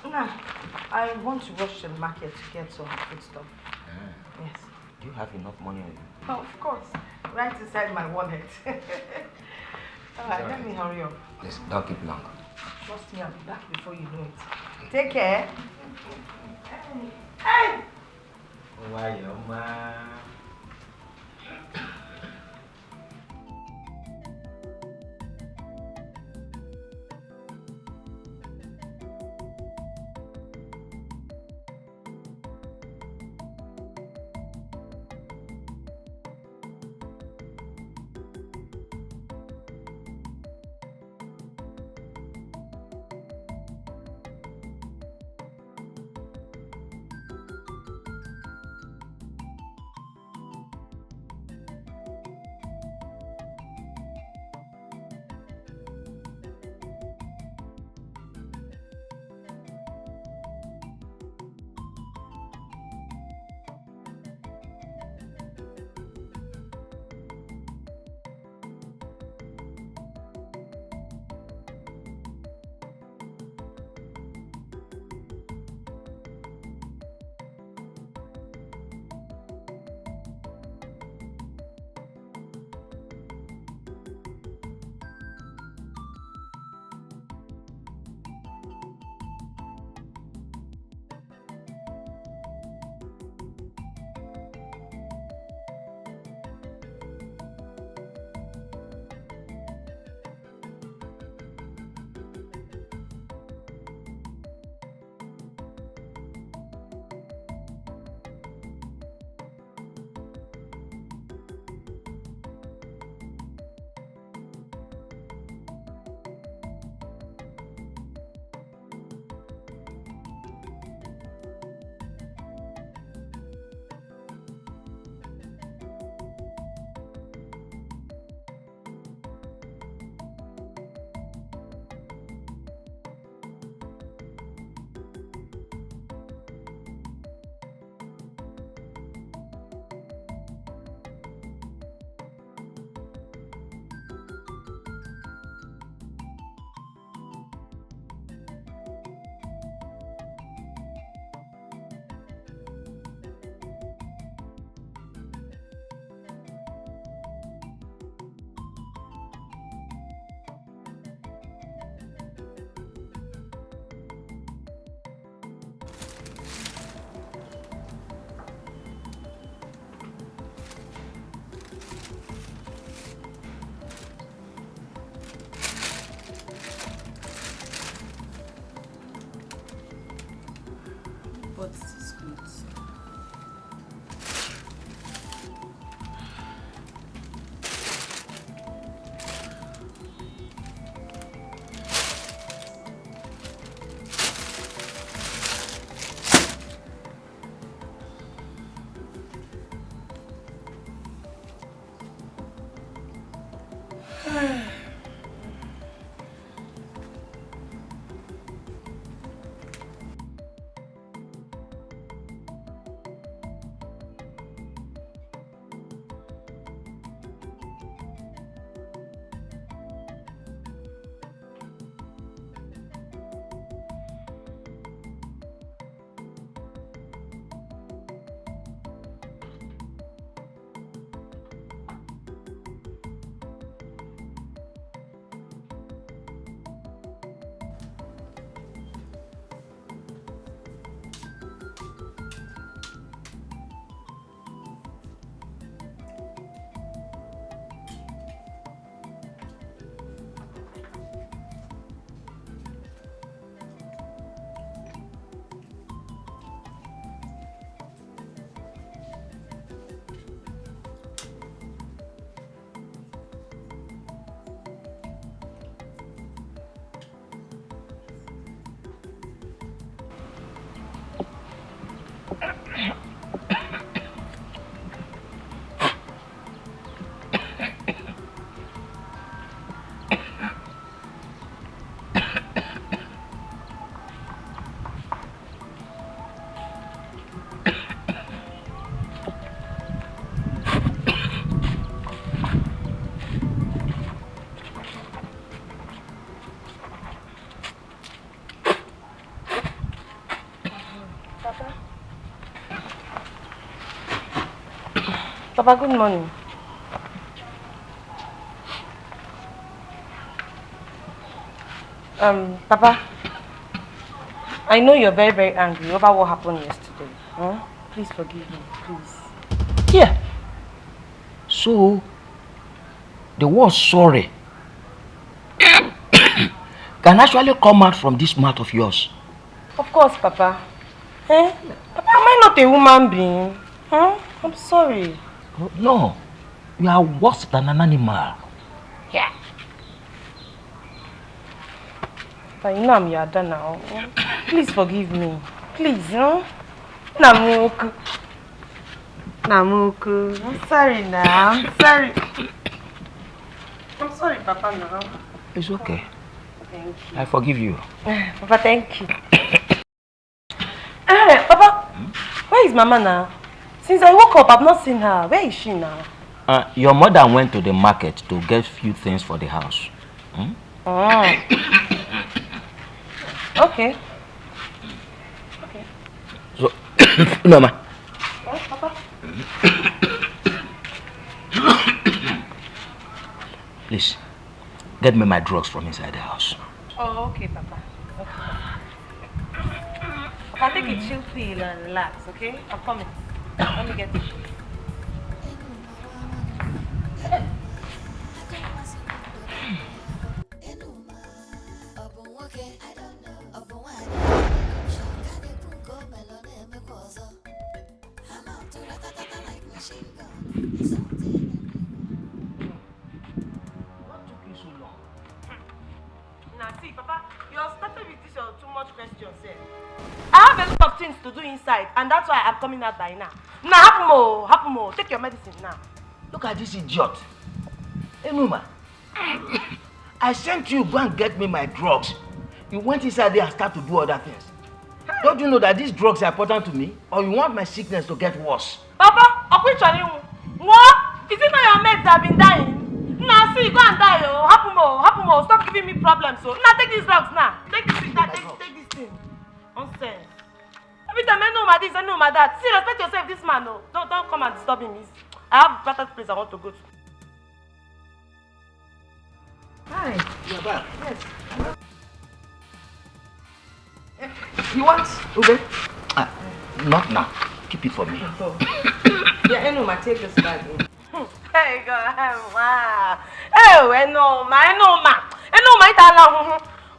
Now, I want to rush to the market to get some food stuff. Yes. Do you have enough money on you? Oh, of course. Right inside my wallet. Alright, let me hurry up. Yes, don't keep long. Trust me, I'll be back before you know it. Take care. Hey! Why, your man? but it's good. Papa, good morning. Papa, I know you're very, very angry over what happened yesterday. Huh? Please forgive me, please. Yeah. So, the word sorry can actually come out from this mouth of yours. Of course, Papa. Eh? Papa, am I not a human being? Huh? I'm sorry. No, you are worse than an animal. Yeah. But you know I'm your dad now. Please forgive me. Please, huh? Namuku. Namuku. I'm sorry now. I'm sorry. I'm sorry, Papa, now. It's okay. Thank you. I forgive you. Papa, thank you. Papa, where is Mama now? Since I woke up, I've not seen her. Where is she now? Your mother went to the market to get few things for the house. Hmm? Oh. Okay. Okay. So, no, ma. Oh, Papa. Please, get me my drugs from inside the house. Oh, okay, Papa. Okay. Papa, take a chill pill and relax, okay? I'm coming. Let me get it. Now see, Papa, you're starting with this too much questions here. I have a lot of things to do inside, and that's why I'm coming out by now. Now, happen more. Take your medicine now. Look at this idiot. Hey, Numa. I sent you go and get me my drugs. You went inside there and started to do other things. Don't you know that these drugs are important to me? Or you want my sickness to get worse? Papa, what? Is it not your mates that have been dying? Now see, go and die, oh. Happen more. Stop giving me problems, so. Now take these drugs now. Take this thing. Nonsense. Every time I know my this, I know my that. See, respect yourself, this man, no. Don't come and disturb him. I have a better place I want to go to. Hi. You're back. Yes. You want Ube? Not now. Keep it for me. Yeah, Enoma, take this bag in. Hey, God, wow. Hey, Enoma, itala.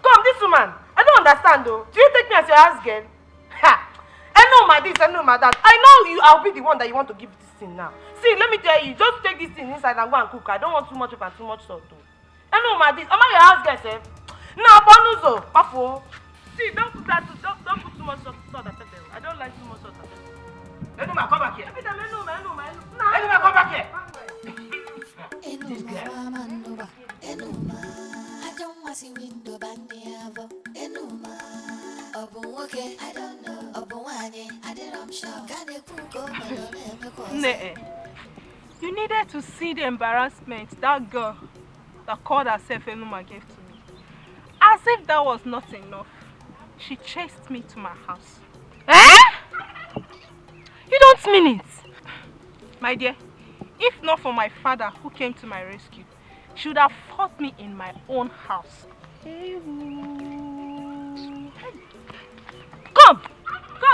Come, this woman. I don't understand, though. Do you take me as your house girl? Ha! know my this, I know my that. I know I'll be the one that you want to give this thing now. See, let me tell you, just take this thing inside and go and cook. I don't want too much of and too much salt. I know my this. Am I your house guest, eh? No, Bonuzo, Pafo. See, don't put that. Don't put too much salt and pepper. I don't like too much salt and pepper. Enuma, come back here. Every time Enuma, come back here. This girl. Enuma, I don't want to see window bandiavo. Enuma, Obuwoke, I don't know. Obuwanye, I did I'm sure. Can you cook over Nee, you needed to see the embarrassment that girl that called herself Enuma gave to me. As if that was not enough, she chased me to my house. Eh? You don't mean it? My dear, if not for my father who came to my rescue, she would have fought me in my own house. Come,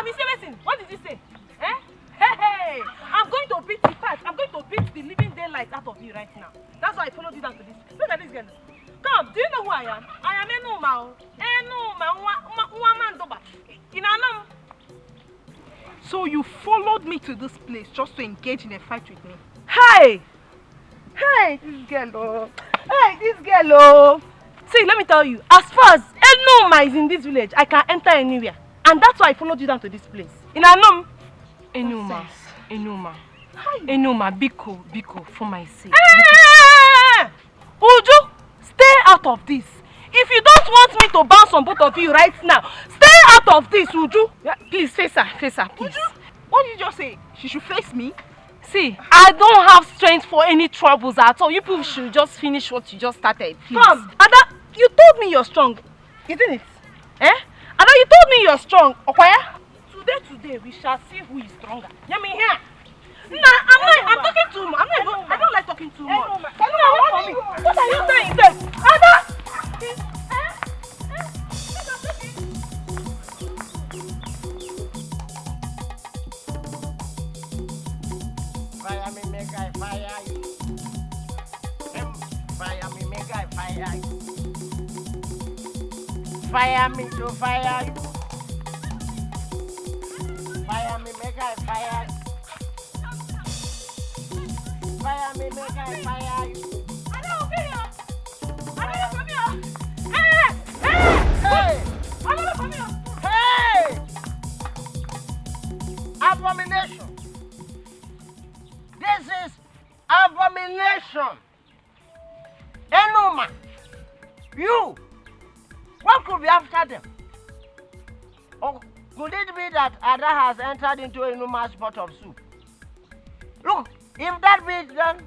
you say listen. What did you say? Eh? Hey, I'm going to beat the fat. I'm going to beat the living daylight out of you right now. That's why I followed you down to this. Look at this girl. Come, do you know who I am? I am Enuma. Enuma. So you followed me to this place just to engage in a fight with me? Hey, this girl. See, let me tell you, as far as Enuma is in this village, I can enter anywhere. And that's why I followed you down to this place. Enuma, Biko, for my sake. Uju, stay out of this. If you don't want me to bounce on both of you right now, stay out of this, Uju. Yeah, please, face her, please. Uju, what did you just say? She should face me? See, I don't have strength for any troubles at all. You people should just finish what you just started, please. Come, Ada, you told me you're strong, isn't it? Eh? Ada, you told me you're strong, Okwaya? Today, we shall see who is stronger. Hear me here. Nah, I'm talking too much. I don't like talking too much. What are you saying, sir? Ada! Fire me, make I fire you. Fire me, make I fire you. Fire me to fire you. Fire me, make I fire you. Fire me, make I fire you. I don't come here. Hey! I don't come here. Hey! Abomination. This is abomination. Enuma, you, what could be after them? Or could it be that Ada has entered into Enuma's pot of soup? Look, if that be it, then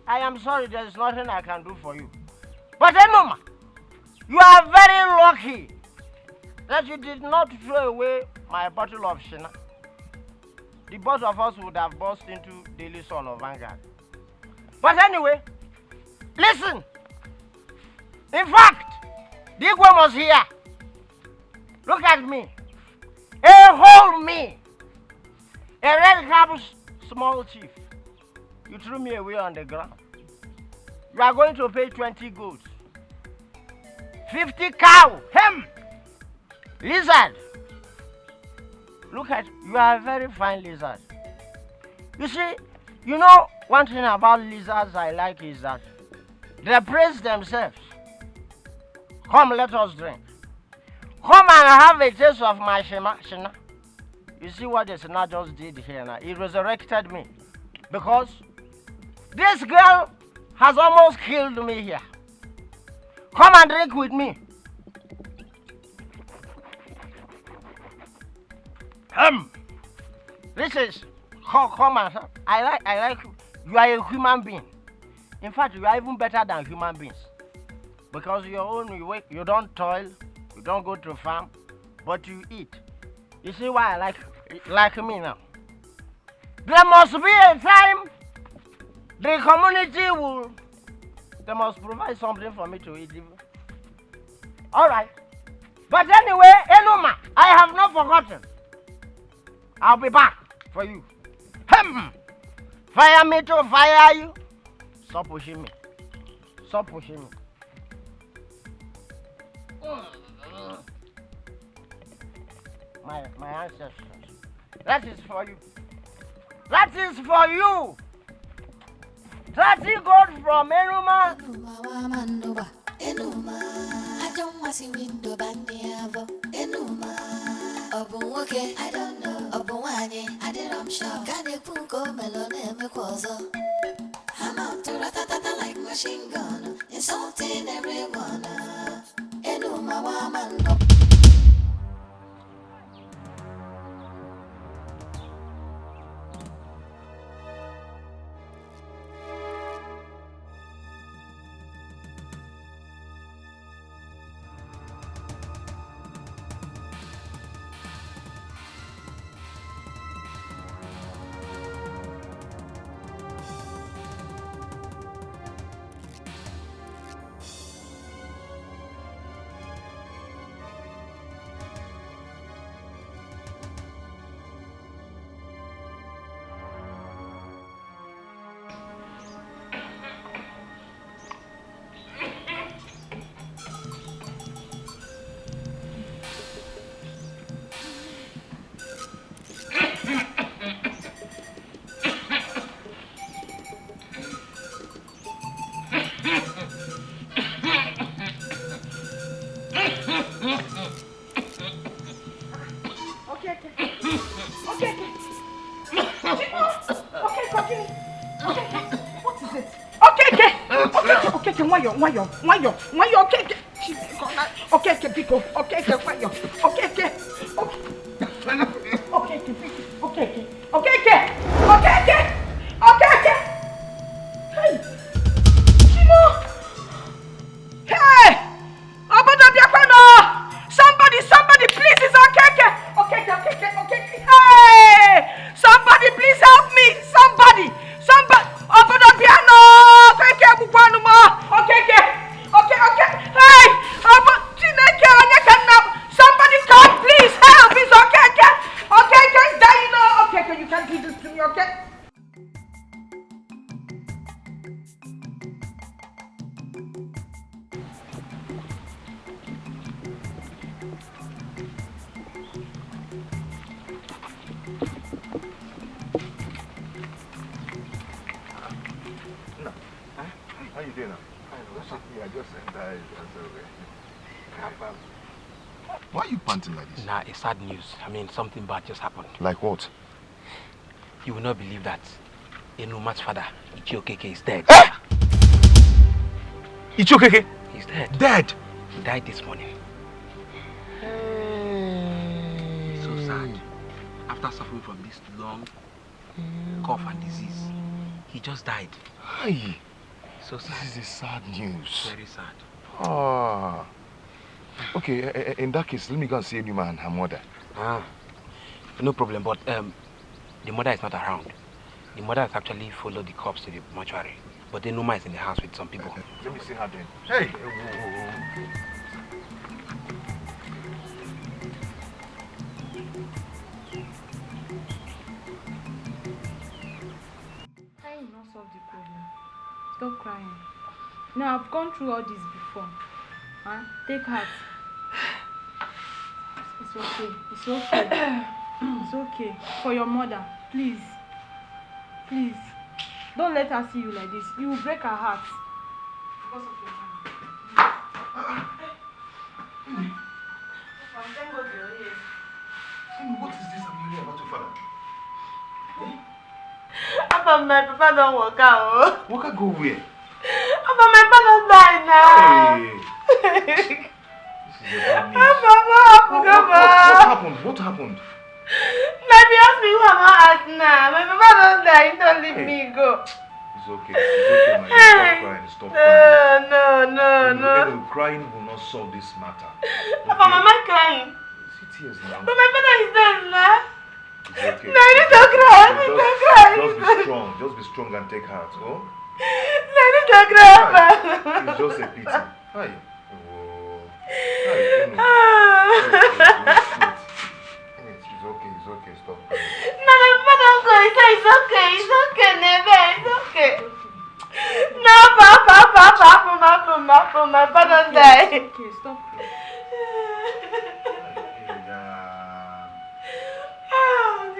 I am sorry, there is nothing I can do for you. But Enuma, you are very lucky that you did not throw away my bottle of Shina. The both of us would have burst into Daily Sun or Vanguard. But anyway, listen. In fact, the Igwe was here. Look at me. A whole me. A red crab small chief. You threw me away on the ground. You are going to pay 20 goats. 50 cow. Lizard. Look at, you are a very fine lizard. You see, you know one thing about lizards I like is that they praise themselves. Come, let us drink. Come and have a taste of my shina. You see what the shina just did here now? It resurrected me. Because this girl has almost killed me here. Come and drink with me. This is come and I like you. You are a human being. In fact, you are even better than human beings. Because you don't toil, you don't go to farm, but you eat. You see why I like me now? There must be a time the community they must provide something for me to eat. Alright. But anyway, Enuma, I have not forgotten. I'll be back for you. Fire me to fire you. Stop pushing me. Stop pushing me. My ancestors. That is for you. That is for you. That is God from Enuma. Enuma, I don't want to see window bandiavo. Enuma, okay, I don't know. Obuanye, I did I'm sure. Gane punko melone me kwazo. I'm out to ratatata like machine gun, insulting everyone. Enuma wamando. Why are you panting like this? Nah, it's sad news. I mean, something bad just happened. Like what? You will not believe that Enuma's father, Ichiokeke, is dead. Ichiokeke? He's dead. Dead? He died this morning. So sad. After suffering from this long cough and disease, he just died. Hi. So sad. This is sad news. Very sad. Ah. Okay, in that case, let me go and see Enuma and her mother. No problem, but the mother is not around. The mother has actually followed the corpse to the mortuary, but Enuma is in the house with some people. Let me see her then. Hey! Crying will not solve the problem. Stop crying. Now, I've gone through all this before. Take heart. It's okay. It's okay. It's okay. For your mother, please. Please. Don't let her see you like this. You will break her heart. Because of your mother. What is this I'm hearing about your father? Papa, my papa don't work out. Walker go where? Papa, my papa don't die now. Hey. This is a bad news. What happened? What happened? Maybe ask me who am I at now. My papa don't die. Don't leave me go. It's okay. It's okay, man. Stop crying. No. Crying will not solve this matter. Papa, am I crying? See tears now. But my father is dead now. It's okay. No, I need to cry. I need to cry. Just be strong. Just be strong and take heart. Oh? No, I need to cry. It's just a pity. Hi. Oh. Hi. It's okay. Stop crying. No, my papa don't go. He said it's okay, Nebe. It's okay. No, Papa, my father don't die. It's okay, stop. Oh,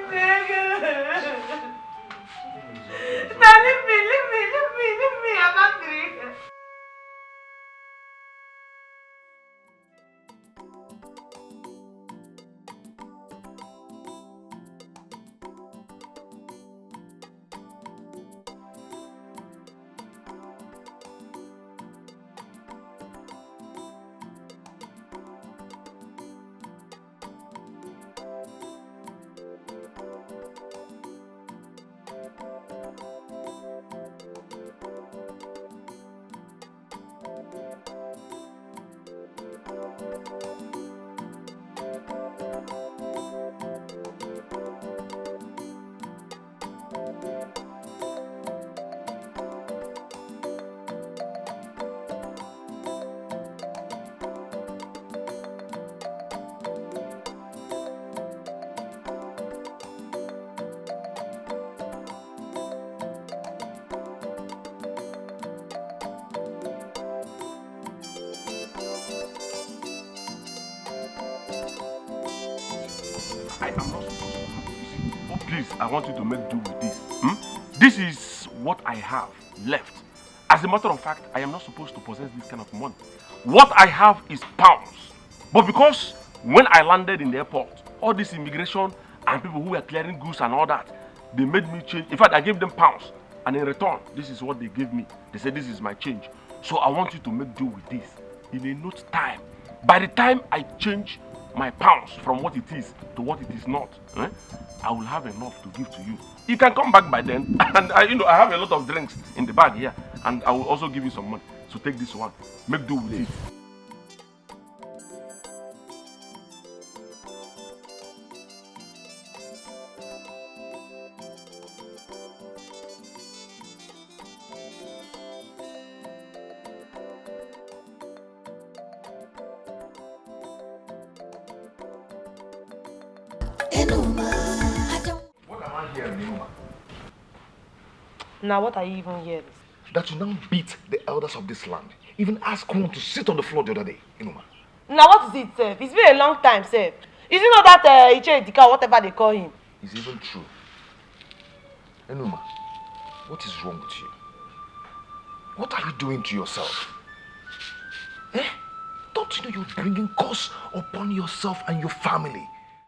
I am not supposed to. Oh, please, I want you to make do with this. This is what I have left. As a matter of fact, I am not supposed to possess this kind of money. What I have is pounds. But because when I landed in the airport, all this immigration and people who were clearing goods and all that, they made me change. In fact, I gave them pounds. And in return, this is what they gave me. They said, this is my change. So I want you to make do with this in a note time. By the time I change my pounds from what it is to what it is not, I will have enough to give to you. You can come back by then. And I have a lot of drinks in the bag here. And I will also give you some money. So take this one. Make do with it. What am I hearing, Enuma? Now what are you even hearing? That you now beat the elders of this land. Even ask one to sit on the floor the other day, Enuma. Now what is it, Seth? It's been a long time, Seth. Is it not that Dikeh, whatever they call him? It's even true. Enuma, what is wrong with you? What are you doing to yourself? Don't you know you're bringing curse upon yourself and your family?